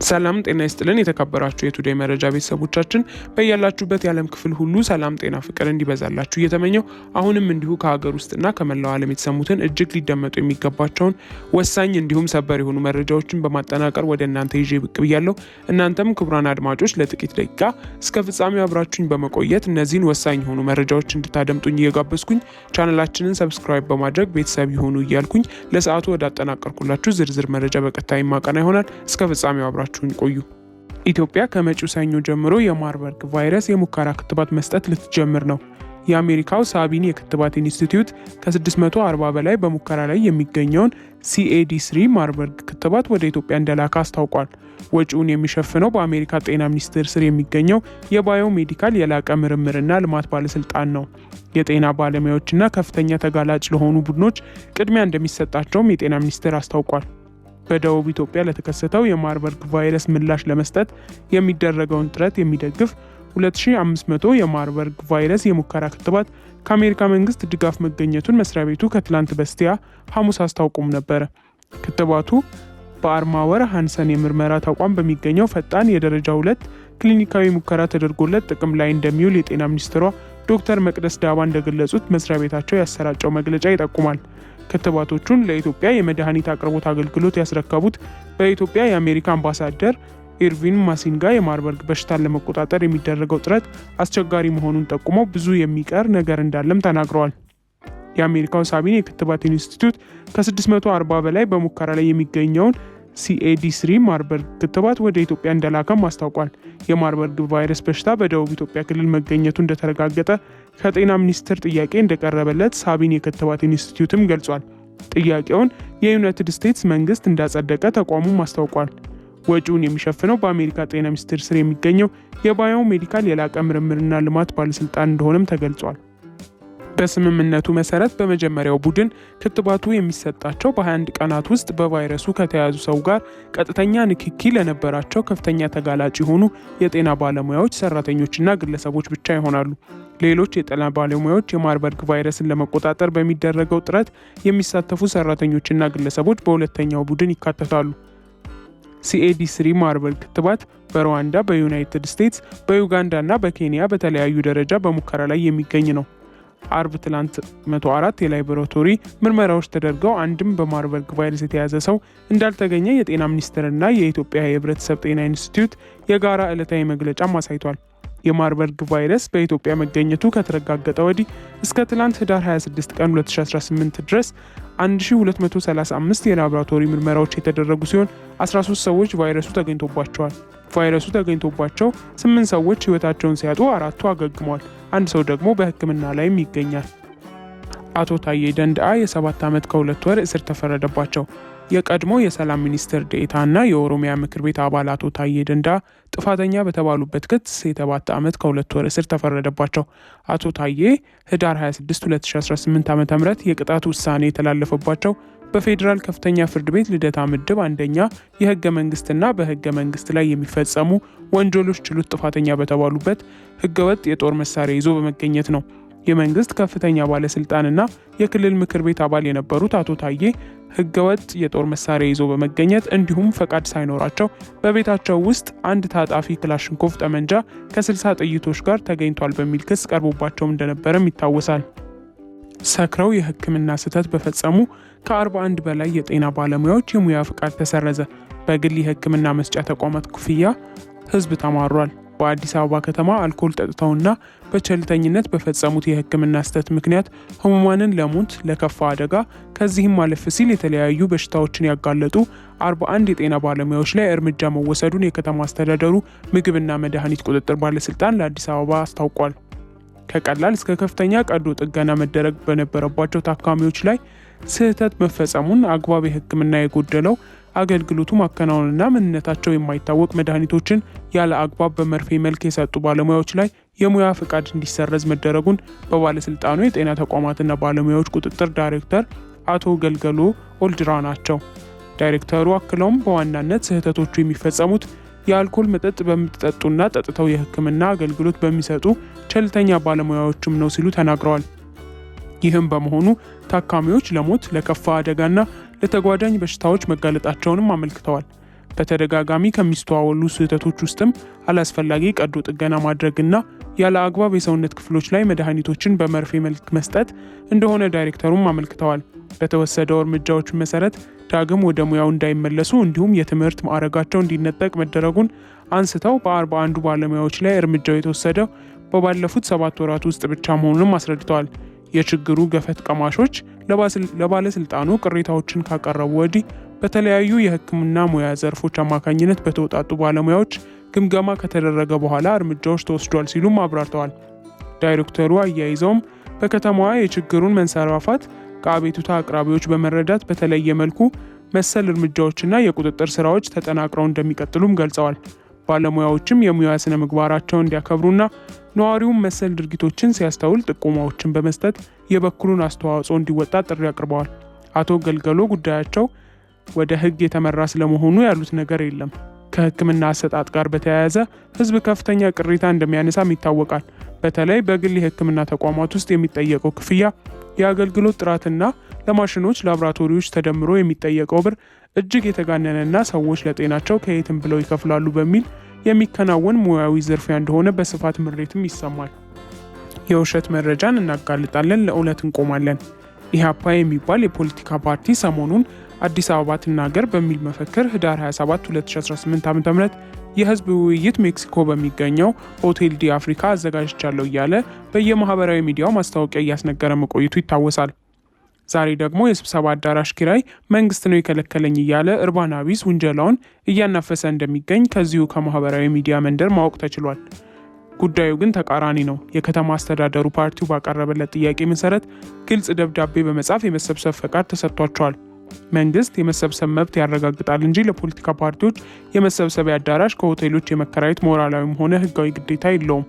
ሰላም ጤና ይስጥልን የተከበራችሁ የቱዴይ መረጃ ቤተሰቦቻችን በያላችሁበት የዓለም ክፍል ሁሉ ሰላም ጤና ፍቅር እንዲበዛላችሁ እየተመኘው አሁንም እንዲሁ ከሀገር ውስጥና ከመላው ዓለም የተሰሙትን እጅግ ሊደመጡ የሚገባቸውን ወሳኝ እንዲሁም ሰበር የሆኑ መረጃዎችን በማጠናቀር ወደ እናንተ ይዤ ብቅ ብያለሁ። እናንተም ክቡራን አድማጮች ለጥቂት ደቂቃ እስከ ፍጻሜው አብራችሁኝ በመቆየት እነዚህን ወሳኝ የሆኑ መረጃዎች እንድታደምጡኝ እየጋበዝኩኝ ቻናላችንን ሰብስክራይብ በማድረግ ቤተሰብ ይሁኑ እያልኩኝ ለሰዓቱ ወደ አጠናቀርኩላችሁ ዝርዝር መረጃ በቀጣይ ማቀና ይሆናል። እስከ ፍጻሜው አብራችሁኝ ቆዩ። ኢትዮጵያ ከመጪው ሰኞ ጀምሮ የማርበርግ ቫይረስ የሙከራ ክትባት መስጠት ልትጀምር ነው። የአሜሪካው ሳቢን የክትባት ኢንስቲትዩት ከ640 በላይ በሙከራ ላይ የሚገኘውን CAD3 ማርበርግ ክትባት ወደ ኢትዮጵያ እንደላከ አስታውቋል። ወጪውን የሚሸፍነው በአሜሪካ ጤና ሚኒስቴር ስር የሚገኘው የባዮ ሜዲካል የላቀ ምርምርና ልማት ባለስልጣን ነው። የጤና ባለሙያዎችና ከፍተኛ ተጋላጭ ለሆኑ ቡድኖች ቅድሚያ እንደሚሰጣቸውም የጤና ሚኒስቴር አስታውቋል። በደቡብ ኢትዮጵያ ለተከሰተው የማርበርግ ቫይረስ ምላሽ ለመስጠት የሚደረገውን ጥረት የሚደግፍ 2500 የማርበርግ ቫይረስ የሙከራ ክትባት ከአሜሪካ መንግስት ድጋፍ መገኘቱን መስሪያ ቤቱ ከትላንት በስቲያ ሐሙስ አስታውቆም ነበረ። ክትባቱ በአርማወር ሃንሰን የምርመራ ተቋም በሚገኘው ፈጣን የደረጃ 2 ክሊኒካዊ ሙከራ ተደርጎለት ጥቅም ላይ እንደሚውል የጤና ሚኒስትሯ ዶክተር መቅደስ ዳባ እንደገለጹት መስሪያ ቤታቸው ያሰራጨው መግለጫ ይጠቁማል። ክትባቶቹን ለኢትዮጵያ የመድኃኒት አቅርቦት አገልግሎት ያስረከቡት በኢትዮጵያ የአሜሪካ አምባሳደር ኢርቪን ማሲንጋ የማርበርግ በሽታን ለመቆጣጠር የሚደረገው ጥረት አስቸጋሪ መሆኑን ጠቁመው ብዙ የሚቀር ነገር እንዳለም ተናግረዋል። የአሜሪካው ሳቢን የክትባት ኢንስቲትዩት ከ640 በላይ በሙከራ ላይ የሚገኘውን CAD3 ማርበርግ ክትባት ወደ ኢትዮጵያ እንደላከም አስታውቋል። የማርበርግ ቫይረስ በሽታ በደቡብ ኢትዮጵያ ክልል መገኘቱ እንደተረጋገጠ ከጤና ሚኒስቴር ጥያቄ እንደቀረበለት ሳቢን የክትባት ኢንስቲትዩትም ገልጿል። ጥያቄውን የዩናይትድ ስቴትስ መንግስት እንዳጸደቀ ተቋሙም አስታውቋል። ወጪውን የሚሸፍነው በአሜሪካ ጤና ሚኒስቴር ስር የሚገኘው የባዮ ሜዲካል የላቀ ምርምርና ልማት ባለስልጣን እንደሆነም ተገልጿል። በስምምነቱ መሰረት በመጀመሪያው ቡድን ክትባቱ የሚሰጣቸው በ21 ቀናት ውስጥ በቫይረሱ ከተያዙ ሰው ጋር ቀጥተኛ ንክኪ ለነበራቸው ከፍተኛ ተጋላጭ የሆኑ የጤና ባለሙያዎች፣ ሰራተኞችና ግለሰቦች ብቻ ይሆናሉ። ሌሎች የጤና ባለሙያዎች የማርበርግ ቫይረስን ለመቆጣጠር በሚደረገው ጥረት የሚሳተፉ ሰራተኞችና ግለሰቦች በሁለተኛው ቡድን ይካተታሉ። CAD3 ማርበርግ ክትባት በሩዋንዳ፣ በዩናይትድ ስቴትስ፣ በዩጋንዳ እና በኬንያ በተለያዩ ደረጃ በሙከራ ላይ የሚገኝ ነው። አርብ ትላንት 104 የላቦራቶሪ ምርመራዎች ተደርገው አንድም በማርበርግ ቫይረስ የተያዘ ሰው እንዳልተገኘ የጤና ሚኒስቴርና የኢትዮጵያ የህብረተሰብ ጤና ኢንስቲትዩት የጋራ ዕለታዊ መግለጫም አሳይቷል። የማርበርግ ቫይረስ በኢትዮጵያ መገኘቱ ከተረጋገጠ ወዲህ እስከ ትላንት ህዳር 26 ቀን 2018 ድረስ 1235 የላቦራቶሪ ምርመራዎች የተደረጉ ሲሆን 13 ሰዎች ቫይረሱ ተገኝቶባቸዋል። ቫይረሱ ተገኝቶባቸው 8 ሰዎች ህይወታቸውን ሲያጡ 4ቱ አገግመዋል። አንድ ሰው ደግሞ በሕክምና ላይም ይገኛል። አቶ ታዬ ደንደአ የ7 ዓመት ከ2 ወር እስር ተፈረደባቸው። የቀድሞ የሰላም ሚኒስትር ዴኤታ እና የኦሮሚያ ምክር ቤት አባል አቶ ታዬ ደንደአ ጥፋተኛ በተባሉበት ክስ የ7 ዓመት ከ2 ወር እስር ተፈረደባቸው። አቶ ታዬ ህዳር 26 2018 ዓ.ም የቅጣት ውሳኔ የተላለፈባቸው በፌዴራል ከፍተኛ ፍርድ ቤት ልደታ ምድብ አንደኛ የህገ መንግስትና በህገ መንግስት ላይ የሚፈጸሙ ወንጀሎች ችሎት ጥፋተኛ በተባሉበት ህገወጥ የጦር መሳሪያ ይዞ በመገኘት ነው። የመንግስት ከፍተኛ ባለስልጣንና የክልል ምክር ቤት አባል የነበሩት አቶ ታዬ ህገወጥ የጦር መሳሪያ ይዞ በመገኘት እንዲሁም ፈቃድ ሳይኖራቸው በቤታቸው ውስጥ አንድ ታጣፊ ክላሽንኮቭ ጠመንጃ ከ60 ጥይቶች ጋር ተገኝቷል በሚል ክስ ቀርቦባቸውም እንደነበረም ይታወሳል። ሰክረው የህክምና ስህተት በፈጸሙ ከ41 በላይ የጤና ባለሙያዎች የሙያ ፍቃድ ተሰረዘ። በግል የህክምና መስጫ ተቋማት ክፍያ ህዝብ ተማሯል። በአዲስ አበባ ከተማ አልኮል ጠጥተውና በቸልተኝነት በፈጸሙት የህክምና ስህተት ምክንያት ህሙማንን ለሞት፣ ለከፋ አደጋ ከዚህም ማለፍ ሲል የተለያዩ በሽታዎችን ያጋለጡ 41 የጤና ባለሙያዎች ላይ እርምጃ መወሰዱን የከተማ አስተዳደሩ ምግብና መድኃኒት ቁጥጥር ባለስልጣን ለአዲስ አበባ አስታውቋል። ከቀላል እስከ ከፍተኛ ቀዶ ጥገና መደረግ በነበረባቸው ታካሚዎች ላይ ስህተት መፈጸሙን፣ አግባብ የህክምና የጎደለው አገልግሎቱ ማከናወንና ምንነታቸው የማይታወቅ መድኃኒቶችን ያለ አግባብ በመርፌ መልክ የሰጡ ባለሙያዎች ላይ የሙያ ፍቃድ እንዲሰረዝ መደረጉን በባለስልጣኑ የጤና ተቋማትና ባለሙያዎች ቁጥጥር ዳይሬክተር አቶ ገልገሎ ኦልድራ ናቸው። ዳይሬክተሩ አክለውም በዋናነት ስህተቶቹ የሚፈጸሙት የአልኮል መጠጥ በሚጠጡና ጠጥተው የህክምና አገልግሎት በሚሰጡ ቸልተኛ ባለሙያዎችም ነው ሲሉ ተናግረዋል። ይህም በመሆኑ ታካሚዎች ለሞት፣ ለከፋ አደጋና ለተጓዳኝ በሽታዎች መጋለጣቸውንም አመልክተዋል። በተደጋጋሚ ከሚስተዋወሉ ስህተቶች ውስጥም አላስፈላጊ ቀዶ ጥገና ማድረግና ያለ አግባብ የሰውነት ክፍሎች ላይ መድኃኒቶችን በመርፌ መልክ መስጠት እንደሆነ ዳይሬክተሩም አመልክተዋል። በተወሰደው እርምጃዎች መሰረት ዳግም ወደ ሙያው እንዳይመለሱ እንዲሁም የትምህርት ማዕረጋቸው እንዲነጠቅ መደረጉን አንስተው በ41 ባለሙያዎች ላይ እርምጃው የተወሰደው በባለፉት 7 ወራት ውስጥ ብቻ መሆኑንም አስረድተዋል። የችግሩ ገፈት ቀማሾች ለባለስልጣኑ ቅሬታዎችን ካቀረቡ ወዲህ በተለያዩ የሕክምና ሙያ ዘርፎች አማካኝነት በተውጣጡ ባለሙያዎች ግምገማ ከተደረገ በኋላ እርምጃዎች ተወስዷል ሲሉም አብራርተዋል። ዳይሬክተሩ አያይዘውም በከተማዋ የችግሩን መንሰራፋት ከአቤቱታ አቅራቢዎች በመረዳት በተለየ መልኩ መሰል እርምጃዎችና የቁጥጥር ስራዎች ተጠናክረው እንደሚቀጥሉም ገልጸዋል። ባለሙያዎችም የሙያ ስነ ምግባራቸውን እንዲያከብሩና ነዋሪውን መሰል ድርጊቶችን ሲያስተውል ጥቆማዎችን በመስጠት የበኩሉን አስተዋጽኦ እንዲወጣ ጥሪ አቅርበዋል። አቶ ገልገሎ ጉዳያቸው ወደ ሕግ የተመራ ስለመሆኑ ያሉት ነገር የለም። ከሕክምና አሰጣጥ ጋር በተያያዘ ሕዝብ ከፍተኛ ቅሬታ እንደሚያነሳም ይታወቃል። በተለይ በግል የሕክምና ተቋማት ውስጥ የሚጠየቀው ክፍያ፣ የአገልግሎት ጥራትና ለማሽኖች ላቦራቶሪዎች ተደምሮ የሚጠየቀው ብር እጅግ የተጋነነና ሰዎች ለጤናቸው ከየትም ብለው ይከፍላሉ በሚል የሚከናወን ሙያዊ ዝርፊያ እንደሆነ በስፋት ምሬትም ይሰማል። የውሸት መረጃን እናጋልጣለን፣ ለእውነት እንቆማለን። ኢህአፓ የሚባል የፖለቲካ ፓርቲ ሰሞኑን አዲስ አበባ ትናገር በሚል መፈክር ህዳር 27 2018 ዓ.ም የህዝብ ውይይት ሜክሲኮ በሚገኘው ሆቴል ዲ አፍሪካ አዘጋጅቻለሁ እያለ በየማህበራዊ ሚዲያው ማስታወቂያ እያስነገረ መቆየቱ ይታወሳል። ዛሬ ደግሞ የስብሰባ አዳራሽ ኪራይ መንግስት ነው የከለከለኝ እያለ እርባና ቢስ ውንጀላውን እያናፈሰ እንደሚገኝ ከዚሁ ከማህበራዊ ሚዲያ መንደር ማወቅ ተችሏል። ጉዳዩ ግን ተቃራኒ ነው። የከተማ አስተዳደሩ ፓርቲው ባቀረበለት ጥያቄ መሰረት ግልጽ ደብዳቤ በመጻፍ የመሰብሰብ ፈቃድ ተሰጥቷቸዋል። መንግስት የመሰብሰብ መብት ያረጋግጣል እንጂ ለፖለቲካ ፓርቲዎች የመሰብሰቢያ አዳራሽ ከሆቴሎች የመከራየት ሞራላዊም ሆነ ህጋዊ ግዴታ የለውም።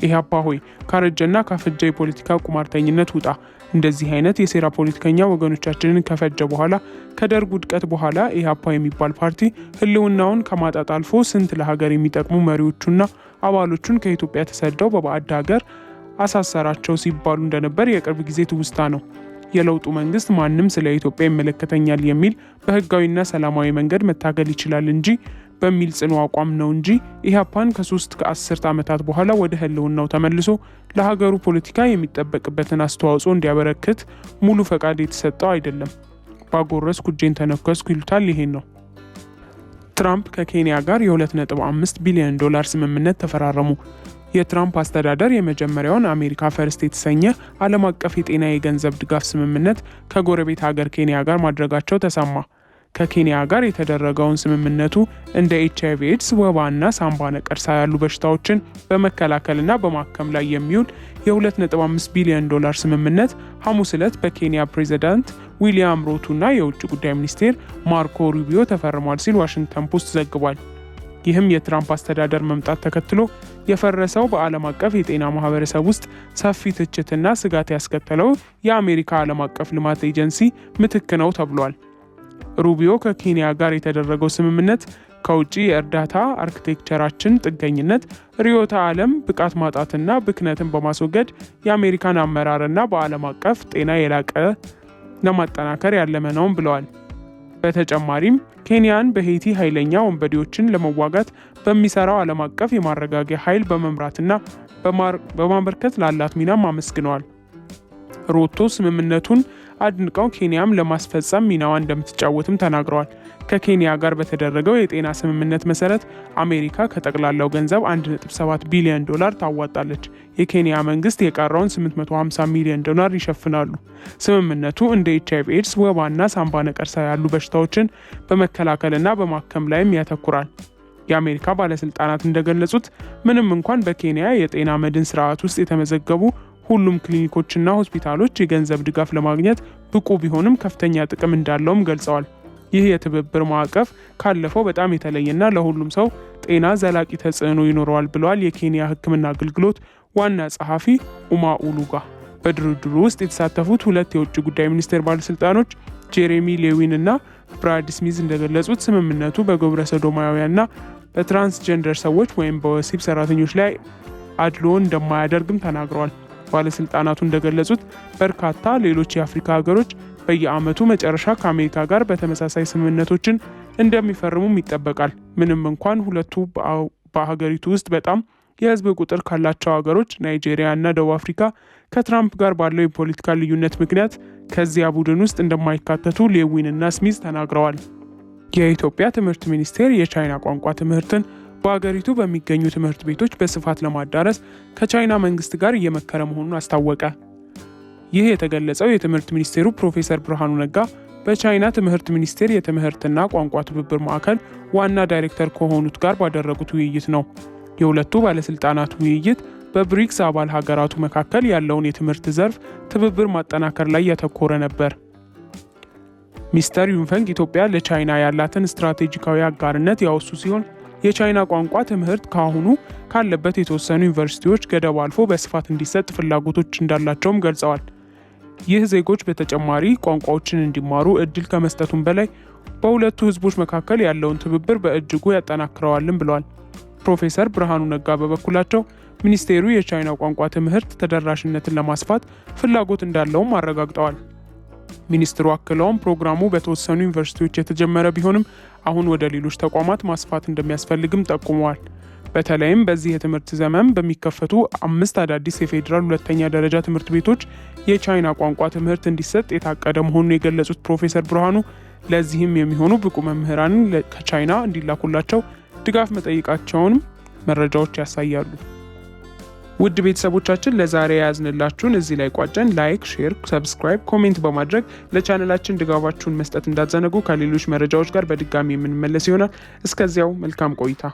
ኢህአፓ ሆይ ካረጀና ካፈጀ የፖለቲካ ቁማርተኝነት ውጣ። እንደዚህ አይነት የሴራ ፖለቲከኛ ወገኖቻችንን ከፈጀ በኋላ ከደርግ ውድቀት በኋላ ኢህአፓ የሚባል ፓርቲ ህልውናውን ከማጣት አልፎ ስንት ለሀገር የሚጠቅሙ መሪዎቹና አባሎቹን ከኢትዮጵያ ተሰደው በባዕድ ሀገር አሳሰራቸው ሲባሉ እንደነበር የቅርብ ጊዜ ትውስታ ነው። የለውጡ መንግስት ማንም ስለ ኢትዮጵያ ይመለከተኛል የሚል በህጋዊና ሰላማዊ መንገድ መታገል ይችላል እንጂ በሚል ጽኑ አቋም ነው እንጂ ኢህአፓን ከ3 ዓመታት በኋላ ወደ ህልውናው ተመልሶ ለሀገሩ ፖለቲካ የሚጠበቅበትን አስተዋጽኦ እንዲያበረክት ሙሉ ፈቃድ የተሰጠው አይደለም። ባጎረስ ኩጄን ተነከስኩ ይሉታል። ይሄን ነው። ትራምፕ ከኬንያ ጋር የ$2.5 ቢሊዮን ስምምነት ተፈራረሙ። የትራምፕ አስተዳደር የመጀመሪያውን አሜሪካ ፈርስት የተሰኘ ዓለም አቀፍ የጤና የገንዘብ ድጋፍ ስምምነት ከጎረቤት ሀገር ኬንያ ጋር ማድረጋቸው ተሰማ። ከኬንያ ጋር የተደረገውን ስምምነቱ እንደ HIV ኤድስ፣ ወባና ሳምባ ነቀርሳ ያሉ በሽታዎችን በመከላከልና በማከም ላይ የሚውል የ$2.5 ቢሊዮን ስምምነት ሐሙስ ዕለት በኬንያ ፕሬዝዳንት ዊሊያም ሩቶና የውጭ ጉዳይ ሚኒስቴር ማርኮ ሩቢዮ ተፈርሟል ሲል ዋሽንግተን ፖስት ዘግቧል። ይህም የትራምፕ አስተዳደር መምጣት ተከትሎ የፈረሰው በዓለም አቀፍ የጤና ማህበረሰብ ውስጥ ሰፊ ትችትና ስጋት ያስከተለው የአሜሪካ ዓለም አቀፍ ልማት ኤጀንሲ ምትክ ነው ተብሏል። ሩቢዮ ከኬንያ ጋር የተደረገው ስምምነት ከውጭ የእርዳታ አርኪቴክቸራችን ጥገኝነት፣ ርዕዮተ ዓለም ብቃት ማጣትና ብክነትን በማስወገድ የአሜሪካን አመራርና በዓለም አቀፍ ጤና የላቀ ለማጠናከር ያለመ ነውም ብለዋል። በተጨማሪም ኬንያን በሄይቲ ኃይለኛ ወንበዴዎችን ለመዋጋት በሚሰራው ዓለም አቀፍ የማረጋጊያ ኃይል በመምራትና በማበርከት ላላት ሚናም አመስግነዋል። ሩቶ ስምምነቱን አድንቀው ኬንያም ለማስፈጸም ሚናዋ እንደምትጫወትም ተናግረዋል። ከኬንያ ጋር በተደረገው የጤና ስምምነት መሰረት አሜሪካ ከጠቅላላው ገንዘብ $1.7 ቢሊዮን ታዋጣለች። የኬንያ መንግስት የቀረውን $850 ሚሊዮን ይሸፍናሉ። ስምምነቱ እንደ HIV ኤድስ፣ ወባና ሳምባ ነቀርሳ ያሉ በሽታዎችን በመከላከልና በማከም ላይም ያተኩራል። የአሜሪካ ባለስልጣናት እንደገለጹት ምንም እንኳን በኬንያ የጤና መድን ስርዓት ውስጥ የተመዘገቡ ሁሉም ክሊኒኮችና ሆስፒታሎች የገንዘብ ድጋፍ ለማግኘት ብቁ ቢሆንም ከፍተኛ ጥቅም እንዳለውም ገልጸዋል። ይህ የትብብር ማዕቀፍ ካለፈው በጣም የተለየና ለሁሉም ሰው ጤና ዘላቂ ተጽዕኖ ይኖረዋል ብለዋል የኬንያ ሕክምና አገልግሎት ዋና ጸሐፊ ኡማ ኡሉጋ። በድርድሩ ውስጥ የተሳተፉት ሁለት የውጭ ጉዳይ ሚኒስቴር ባለስልጣኖች ጄሬሚ ሌዊን እና ብራድ ስሚዝ እንደገለጹት ስምምነቱ በግብረ ሰዶማውያንና በትራንስጀንደር ሰዎች ወይም በወሲብ ሰራተኞች ላይ አድልዎ እንደማያደርግም ተናግረዋል። ባለስልጣናቱ እንደገለጹት በርካታ ሌሎች የአፍሪካ ሀገሮች በየዓመቱ መጨረሻ ከአሜሪካ ጋር በተመሳሳይ ስምምነቶችን እንደሚፈርሙም ይጠበቃል። ምንም እንኳን ሁለቱ በሀገሪቱ ውስጥ በጣም የህዝብ ቁጥር ካላቸው ሀገሮች ናይጄሪያ እና ደቡብ አፍሪካ ከትራምፕ ጋር ባለው የፖለቲካ ልዩነት ምክንያት ከዚያ ቡድን ውስጥ እንደማይካተቱ ሌዊን እና ስሚዝ ተናግረዋል። የኢትዮጵያ ትምህርት ሚኒስቴር የቻይና ቋንቋ ትምህርትን በሀገሪቱ በሚገኙ ትምህርት ቤቶች በስፋት ለማዳረስ ከቻይና መንግስት ጋር እየመከረ መሆኑን አስታወቀ። ይህ የተገለጸው የትምህርት ሚኒስቴሩ ፕሮፌሰር ብርሃኑ ነጋ በቻይና ትምህርት ሚኒስቴር የትምህርትና ቋንቋ ትብብር ማዕከል ዋና ዳይሬክተር ከሆኑት ጋር ባደረጉት ውይይት ነው። የሁለቱ ባለስልጣናት ውይይት በብሪክስ አባል ሀገራቱ መካከል ያለውን የትምህርት ዘርፍ ትብብር ማጠናከር ላይ ያተኮረ ነበር። ሚስተር ዩንፈንግ ኢትዮጵያ ለቻይና ያላትን ስትራቴጂካዊ አጋርነት ያወሱ ሲሆን የቻይና ቋንቋ ትምህርት ከአሁኑ ካለበት የተወሰኑ ዩኒቨርሲቲዎች ገደብ አልፎ በስፋት እንዲሰጥ ፍላጎቶች እንዳላቸውም ገልጸዋል። ይህ ዜጎች በተጨማሪ ቋንቋዎችን እንዲማሩ እድል ከመስጠቱም በላይ በሁለቱ ህዝቦች መካከል ያለውን ትብብር በእጅጉ ያጠናክረዋልም ብለዋል። ፕሮፌሰር ብርሃኑ ነጋ በበኩላቸው ሚኒስቴሩ የቻይና ቋንቋ ትምህርት ተደራሽነትን ለማስፋት ፍላጎት እንዳለውም አረጋግጠዋል። ሚኒስትሩ አክለውም ፕሮግራሙ በተወሰኑ ዩኒቨርሲቲዎች የተጀመረ ቢሆንም አሁን ወደ ሌሎች ተቋማት ማስፋት እንደሚያስፈልግም ጠቁመዋል። በተለይም በዚህ የትምህርት ዘመን በሚከፈቱ 5 አዳዲስ የፌዴራል ሁለተኛ ደረጃ ትምህርት ቤቶች የቻይና ቋንቋ ትምህርት እንዲሰጥ የታቀደ መሆኑን የገለጹት ፕሮፌሰር ብርሃኑ ለዚህም የሚሆኑ ብቁ መምህራንን ከቻይና እንዲላኩላቸው ድጋፍ መጠየቃቸውንም መረጃዎች ያሳያሉ። ውድ ቤተሰቦቻችን ለዛሬ ያዝንላችሁን እዚህ ላይ ቋጨን። ላይክ፣ ሼር፣ ሰብስክራይብ፣ ኮሜንት በማድረግ ለቻናላችን ድጋፋችሁን መስጠት እንዳትዘነጉ። ከሌሎች መረጃዎች ጋር በድጋሚ የምንመለስ ይሆናል። እስከዚያው መልካም ቆይታ